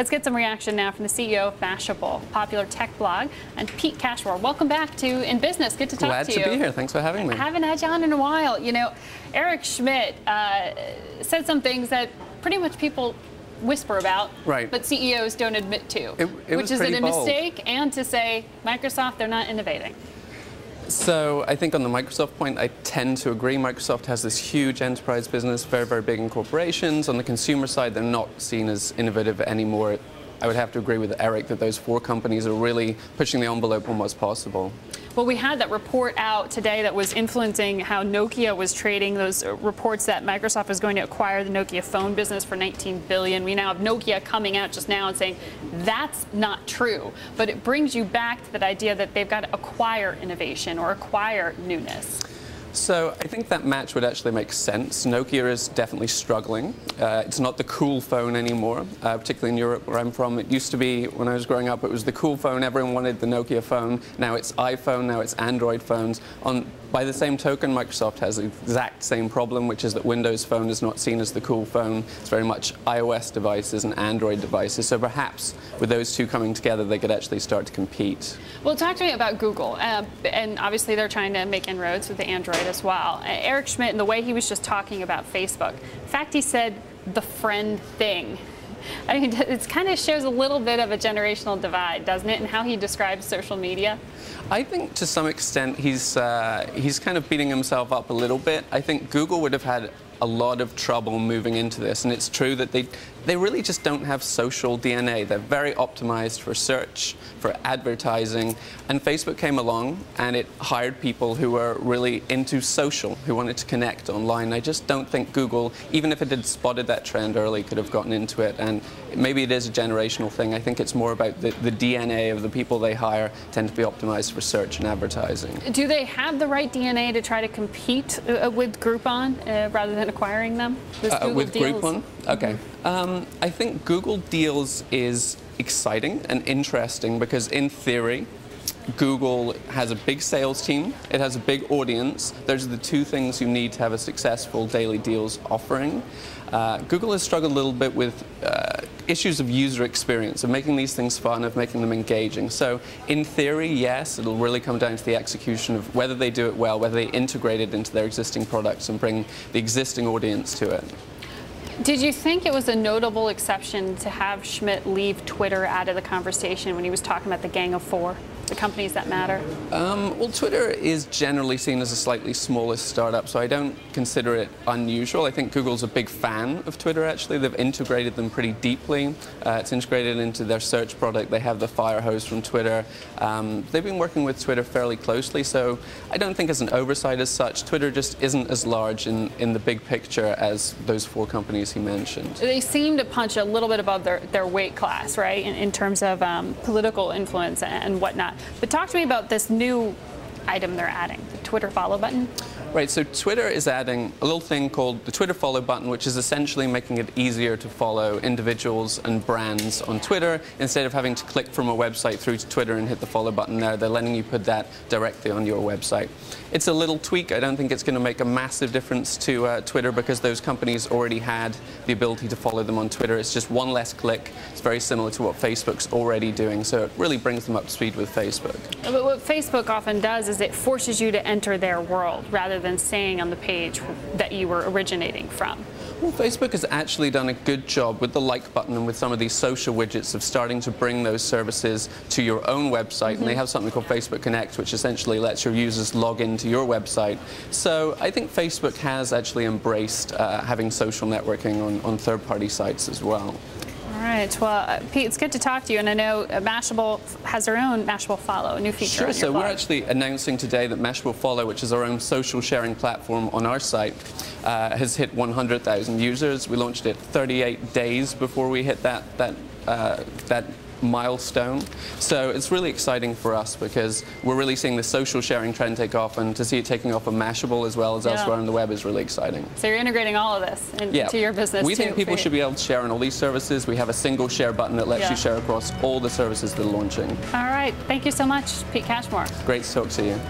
Let's get some reaction now from the CEO of Mashable, popular tech blog, and Pete Cashmore. Welcome back to In Business. Good to talk to you. Glad to be here. Thanks for having me. I haven't had you on in a while. You know, Eric Schmidt said some things that pretty much people whisper about, right, but CEOs don't admit to, which is a bold mistake, and to say, Microsoft, they're not innovating. So I think on the Microsoft point, I tend to agree. Microsoft has this huge enterprise business, very, very big in corporations. On the consumer side, they're not seen as innovative anymore. I would have to agree with Eric that those four companies are really pushing the envelope on what's possible. Well, we had that report out today that was influencing how Nokia was trading, those reports that Microsoft was going to acquire the Nokia phone business for $19 billion. We now have Nokia coming out just now and saying that's not true. But it brings you back to that idea that they've got to acquire innovation or acquire newness. So I think that match would actually make sense. Nokia is definitely struggling. It's not the cool phone anymore, particularly in Europe where I'm from. It used to be, when I was growing up, it was the cool phone. Everyone wanted the Nokia phone. Now it's iPhone, now it's Android phones. By the same token, Microsoft has the exact same problem, which is that Windows Phone is not seen as the cool phone. It's very much iOS devices and Android devices. So perhaps with those two coming together, they could actually start to compete. Well, talk to me about Google. And obviously, they're trying to make inroads with the Android as well. Eric Schmidt, and the way he was just talking about Facebook. In fact, he said the friend thing. I mean, it kind of shows a little bit of a generational divide, doesn't it, in how he describes social media? I think to some extent he's kind of beating himself up a little bit. I think Google would have had a lot of trouble moving into this, and it's true that they really just don't have social DNA. They're very optimized for search, for advertising, and Facebook came along and it hired people who were really into social, who wanted to connect online. I just don't think Google, even if it had spotted that trend early, could have gotten into it, and maybe it is a generational thing. I think it's more about the DNA of the people they hire tend to be optimized for search and advertising. Do they have the right DNA to try to compete with Groupon rather than acquiring them? With Groupon? Okay. I think Google Deals is exciting and interesting because, in theory, Google has a big sales team, it has a big audience. Those are the two things you need to have a successful daily deals offering. Google has struggled a little bit with issues of user experience, of making these things fun, of making them engaging. So in theory, yes, it'll really come down to the execution of whether they do it well, whether they integrate it into their existing products and bring the existing audience to it. Did you think it was a notable exception to have Schmidt leave Twitter out of the conversation when he was talking about the Gang of Four, the companies that matter? Well, Twitter is generally seen as a slightly smaller startup, so I don't consider it unusual. I think Google's a big fan of Twitter, actually. They've integrated them pretty deeply. It's integrated into their search product. They have the fire hose from Twitter. They've been working with Twitter fairly closely, so I don't think it's an oversight as such. Twitter just isn't as large in the big picture as those four companies he mentioned. They seem to punch a little bit above their weight class, right, in terms of political influence and whatnot. But talk to me about this new item they're adding, the Twitter follow button. Right, so Twitter is adding a little thing called the Twitter follow button, which is essentially making it easier to follow individuals and brands on Twitter. Instead of having to click from a website through to Twitter and hit the follow button there, they're letting you put that directly on your website. It's a little tweak. I don't think it's going to make a massive difference to Twitter because those companies already had the ability to follow them on Twitter. It's just one less click. It's very similar to what Facebook's already doing, so it really brings them up to speed with Facebook. But what Facebook often does is it forces you to enter their world rather than staying on the page that you were originating from. Well, Facebook has actually done a good job with the like button and with some of these social widgets of starting to bring those services to your own website. And they have something called Facebook Connect, which essentially lets your users log into your website. So I think Facebook has actually embraced having social networking on third-party sites as well. All right. Well, Pete, it's good to talk to you. And I know Mashable has their own Mashable Follow, a new feature. Sure. On your So blog. we're actually announcing today that Mashable Follow, which is our own social sharing platform on our site, has hit 100,000 users. We launched it 38 days before we hit that milestone. So it's really exciting for us because we're really seeing the social sharing trend take off, and to see it taking off on Mashable as well as elsewhere on the web is really exciting. So you're integrating all of this into your business We think people should be able to share on all these services. We have a single share button that lets you share across all the services that are launching. All right. Thank you so much, Pete Cashmore. Great to talk to you.